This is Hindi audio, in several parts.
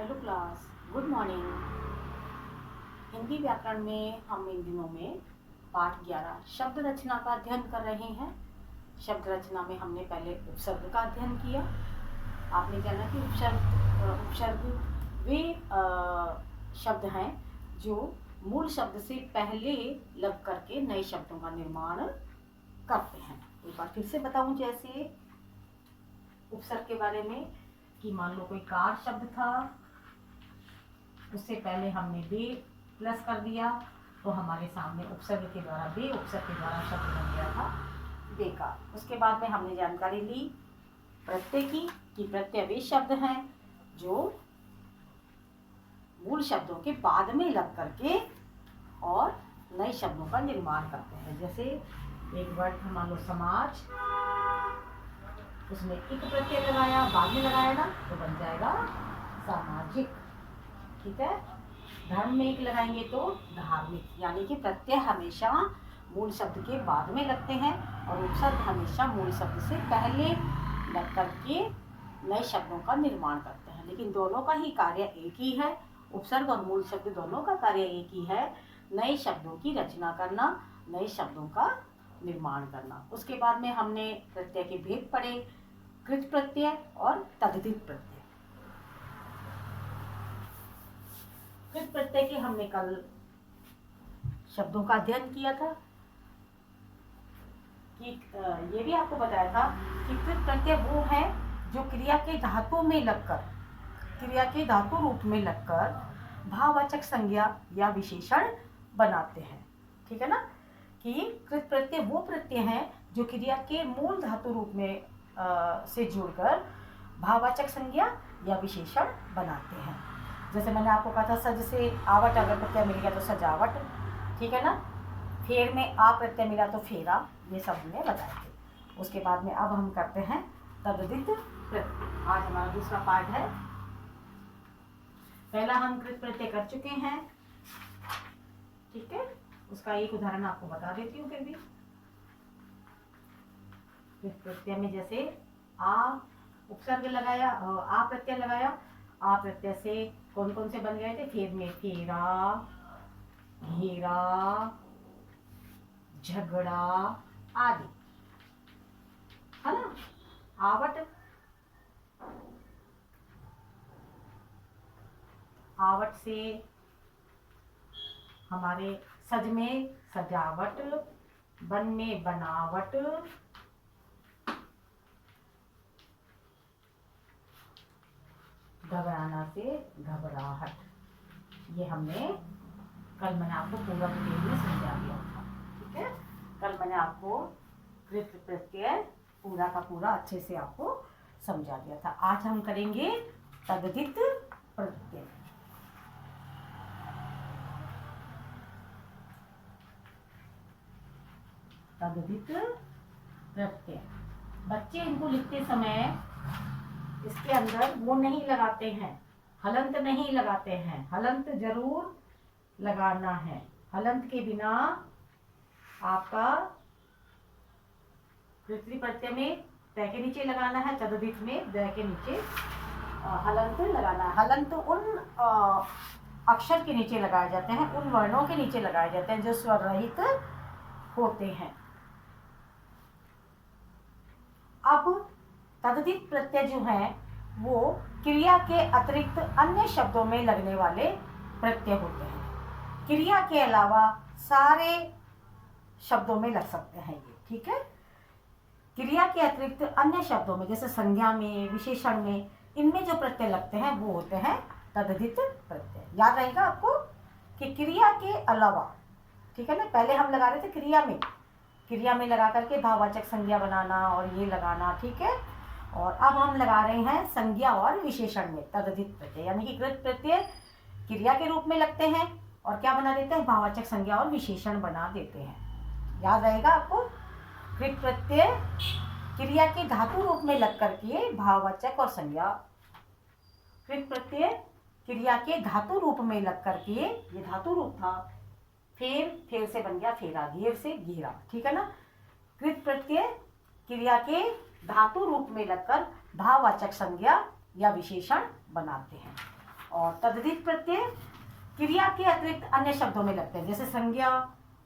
Hello class, good morning. Hindi व्याकरण में हम इन दिनों में पाठ 11 शब्द रचना का अध्ययन कर रहे हैं। शब्द रचना में हमने पहले उपसर्ग का अध्ययन किया। आपने जाना कि उपसर्ग वे शब्द हैं जो मूल शब्द से पहले लग करके नए शब्दों का निर्माण करते हैं। एक बार फिर से बताऊं, जैसे उपसर्ग के बारे में कि मान लो कोई कार शब्द था, उससे पहले हमने बे प्लस कर दिया तो हमारे सामने उपसर्ग के द्वारा बे उपसर्ग के द्वारा शब्द बन गया था बेकार। उसके बाद में हमने जानकारी ली प्रत्यय की कि प्रत्यय वे शब्द हैं जो मूल शब्दों के बाद में लग करके और नए शब्दों का निर्माण करते हैं। जैसे एक वर्ड था, मान लो समाज, उसमें एक प्रत्यय लगाया, बाद में लगाया ना तो बन जाएगा सामाजिक। ठीक है। धर्म में एक लगाएंगे तो धार्मिक, यानी कि प्रत्यय हमेशा मूल शब्द के बाद में लगते हैं और उपसर्ग हमेशा मूल शब्द से पहले लग करके नए शब्दों का निर्माण करते हैं। लेकिन दोनों का ही कार्य एक ही है। उपसर्ग और मूल शब्द दोनों का कार्य एक ही है, नए शब्दों की रचना करना, नए शब्दों का निर्माण करना। उसके बाद में हमने प्रत्यय के भेद पढ़े, कृत प्रत्यय और तद्धित प्रत्यय। कृत प्रत्यय के हमने कल शब्दों का अध्ययन किया था कि ये भी आपको बताया था कि कृत प्रत्यय वो है जो क्रिया के धातु में लगकर, क्रिया के धातु रूप में लगकर भाववाचक संज्ञा या विशेषण बनाते हैं। ठीक है ना, कि कृत प्रत्यय वो प्रत्यय हैं जो क्रिया के मूल धातु रूप में से जुड़कर भाववाचक संज्ञा या विशेषण बनाते हैं। जैसे मैंने आपको कहा था सज से आवट अगर प्रत्यय मिल गया तो सजावट। ठीक है ना, फेर में आ प्रत्यय मिला तो फेरा। ये सब हमने बताए थे। उसके बाद में अब हम करते हैं तद्धित प्रत्यय। आज हमारा दूसरा पार्ट है। पहला हम कृत प्रत्यय कर चुके हैं। ठीक है, उसका एक उदाहरण आपको बता देती हूँ। फिर भी कृत प्रत्यय में जैसे आ उपसर्ग लगाया, आ प्रत्यय लगाया, आ प्रत्यय से कौन कौन से बन गए थे? फेर में फेरा, घेरा, झगड़ा आदि, है ना। आवट, आवट से हमारे सज में सजावट, बन में बनावट, घबराना से घबराहट। ये हमने कल मैंने आपको पूरा डिटेल में समझा दिया था। ठीक है, कल मैंने आपको कृत प्रत्यय पूरा का पूरा अच्छे से आपको समझा दिया था। आज हम करेंगे तद्धित प्रत्यय। तद्धित प्रत्यय बच्चे इनको लिखते समय इसके अंदर वो नहीं लगाते हैं, हलंत नहीं लगाते हैं। हलंत जरूर लगाना है। हलंत के बिना आपका कृत प्रत्यय में तय के नीचे लगाना है, तद्धित में द के नीचे हलंत लगाना है। हलंत उन अक्षर के नीचे लगाए जाते हैं, उन वर्णों के नीचे लगाए जाते हैं जो स्वर रहित होते हैं। अब तद्धित प्रत्यय जो है वो क्रिया के अतिरिक्त अन्य शब्दों में लगने वाले प्रत्यय होते हैं। क्रिया के अलावा सारे शब्दों में लग सकते हैं ये। ठीक है, क्रिया के अतिरिक्त अन्य शब्दों में जैसे संज्ञा में, विशेषण में, इनमें जो प्रत्यय लगते हैं वो होते हैं तद्धित प्रत्यय। याद रहेगा आपको कि क्रिया के अलावा, ठीक है ना, पहले हम लगा रहे थे क्रिया में लगा करके भाववाचक संज्ञा बनाना और ये लगाना। ठीक है, और अब हम लगा रहे हैं संज्ञा और विशेषण में तद्धित प्रत्यय, यानी कि कृत प्रत्यय क्रिया के रूप में लगते हैं और क्या बना देते हैं? भाववाचक संज्ञा और विशेषण बना देते हैं। याद रहेगा आपको, कृत प्रत्यय क्रिया के धातु रूप में लग करके भाववाचक और संज्ञा, कृत प्रत्यय क्रिया के धातु रूप में लग करके, ये धातु रूप था, फेर से बन गया फेरा, घेर से घेरा। ठीक है ना, कृत प्रत्यय क्रिया के धातु रूप में लगकर भाववाचक संज्ञा या विशेषण बनाते हैं। और तद्धित प्रत्यय क्रिया के अतिरिक्त अन्य शब्दों में लगते हैं, जैसे संज्ञा,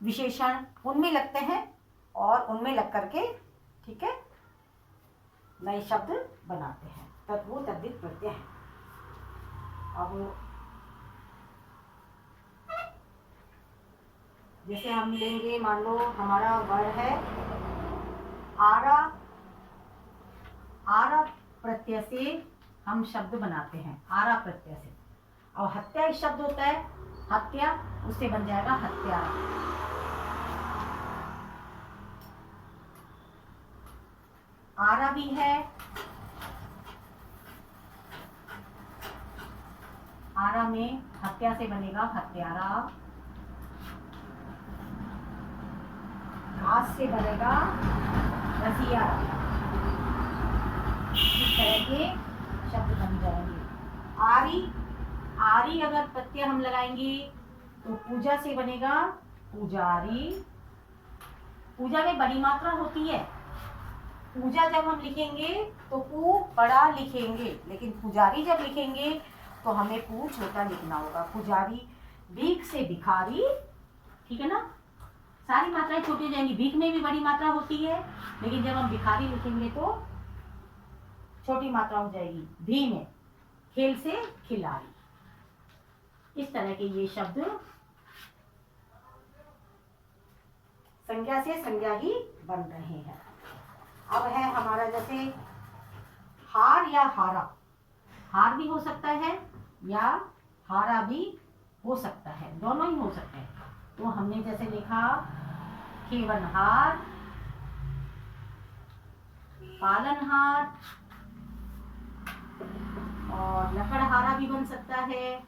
विशेषण, उनमें लगते हैं और उनमें लग करके, ठीक है, नए शब्द बनाते हैं, तब वो तद्धित प्रत्यय है। अब जैसे हम लेंगे, मान लो हमारा वर्ड है आरा, आरा प्रत्यय से हम शब्द बनाते हैं, आरा प्रत्यय से। और हत्या एक शब्द होता है, हत्या, उससे बन जाएगा हत्यारा। आरा भी है, आरा में हत्या से बनेगा हत्यारा, घास से बनेगा रसियारा। इस तरह के शब्द बन जाएंगे। आरी, आरी अगर प्रत्यय हम लगाएंगे तो पूजा से बनेगा पुजारी। पूजा में बड़ी मात्रा होती है, पूजा जब हम लिखेंगे तो पू बड़ा लिखेंगे, लेकिन पुजारी जब लिखेंगे तो हमें पू छोटा लिखना होगा। पुजारी, भीख से भिखारी, ठीक है ना, सारी मात्राएं छोटी हो जाएंगी। भीख में भी बड़ी मात्रा होती है, लेकिन जब हम भिखारी लिखेंगे तो छोटी मात्रा हो जाएगी। भी में खेल से खिलाड़ी। इस तरह के ये शब्द संज्ञा से संज्ञा ही बन रहे हैं। अब है हमारा जैसे हार या हारा, हार भी हो सकता है या हारा भी हो सकता है, दोनों ही हो सकते हैं। तो हमने जैसे लिखा खेवनहार, पालनहार, और लकड़हारा भी बन सकता है,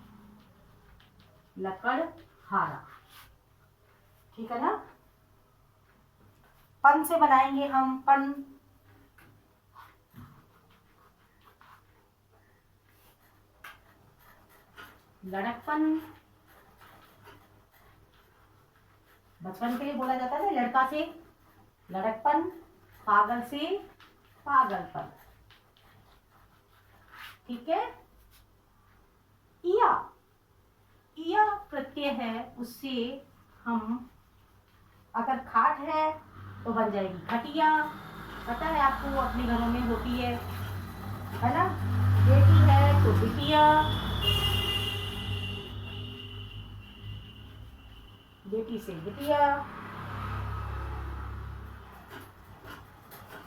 लकड़हारा, ठीक है ना। पन से बनाएंगे हम पन, लड़कपन, बचपन के लिए बोला जाता है ना, लड़का से लड़कपन, पागल से पागलपन, ठीक है। इया, इया प्रत्यय है, उससे हम अगर खाट है तो बन जाएगी खटिया। पता है आपको, अपने घरों में होती है ना। बेटी है तो बिटिया, बेटी से बिटिया,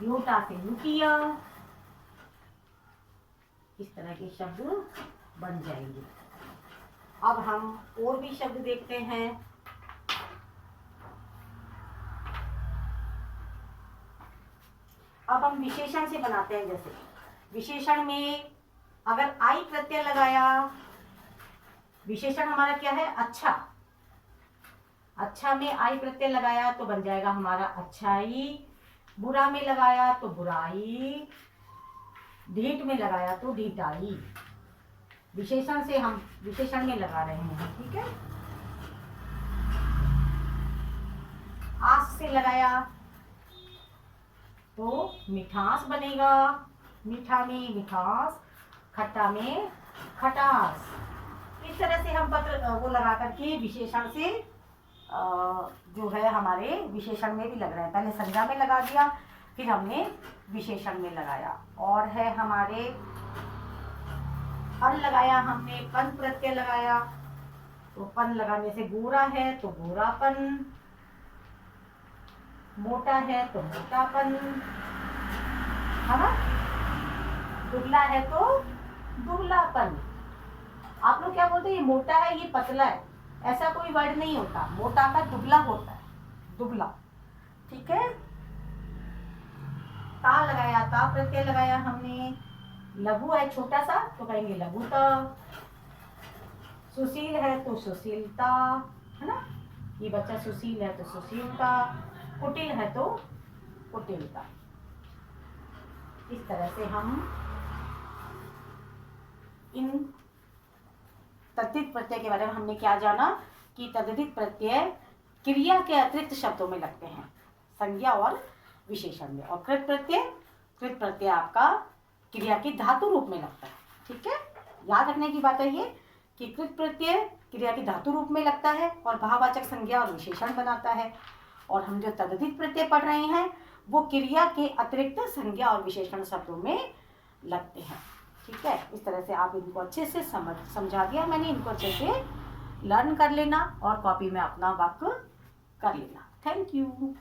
लोटा से लुटिया। इस तरह के शब्द बन जाएंगे। अब हम और भी शब्द देखते हैं। अब हम विशेषण से बनाते हैं। जैसे विशेषण में अगर आई प्रत्यय लगाया, विशेषण हमारा क्या है, अच्छा, अच्छा में आई प्रत्यय लगाया तो बन जाएगा हमारा अच्छाई। बुरा में लगाया तो बुराई, ढीठ में लगाया तो ढीठाई। विशेषण से हम विशेषण में लगा रहे हैं, ठीक है। आस से लगाया तो मिठास बनेगा, मीठा में मिठास, खट्टा में खटास। इस तरह से हम पत्र वो लगा करके विशेषण से जो है हमारे विशेषण में भी लग रहे हैं। पहले संज्ञा में लगा दिया, फिर हमने विशेषण में लगाया। और है हमारे पन लगाया हमने, पन प्रत्यय लगाया, तो पन लगाने से गोरा है तो गोरापन, मोटा है तो मोटापन, है ना, दुबला है तो दुबलापन। आप लोग क्या बोलते हैं, ये मोटा है ये पतला है, ऐसा कोई वर्ड नहीं होता। मोटा का दुबला होता है, दुबला, ठीक है। ता लगाया, ता प्रत्यय लगाया हमने। लघु है छोटा सा तो कहेंगे लघुता, सुशील है तो सुशीलता, है ना, ये बच्चा सुशील है तो सुशीलता, कुटिल है तो कुटिलता। इस तरह से हम इन तद्धित प्रत्यय के बारे में हमने क्या जाना कि तद्धित प्रत्यय क्रिया के अतिरिक्त शब्दों में लगते हैं, संज्ञा और विशेषण में। और कृत प्रत्यय, कृत प्रत्यय आपका क्रिया की धातु रूप में लगता है, ठीक है। याद रखने की बात है ये कि कृत प्रत्यय क्रिया की धातु रूप में लगता है और भाववाचक संज्ञा और विशेषण बनाता है, और हम जो तद्धित प्रत्यय पढ़ रहे हैं वो क्रिया के अतिरिक्त संज्ञा और विशेषण शब्दों में लगते हैं। ठीक है, इस तरह से आप इनको अच्छे से समझा दिया मैंने, इनको अच्छे से लर्न कर लेना और कॉपी में अपना वाक्य कर लेना। Thank you.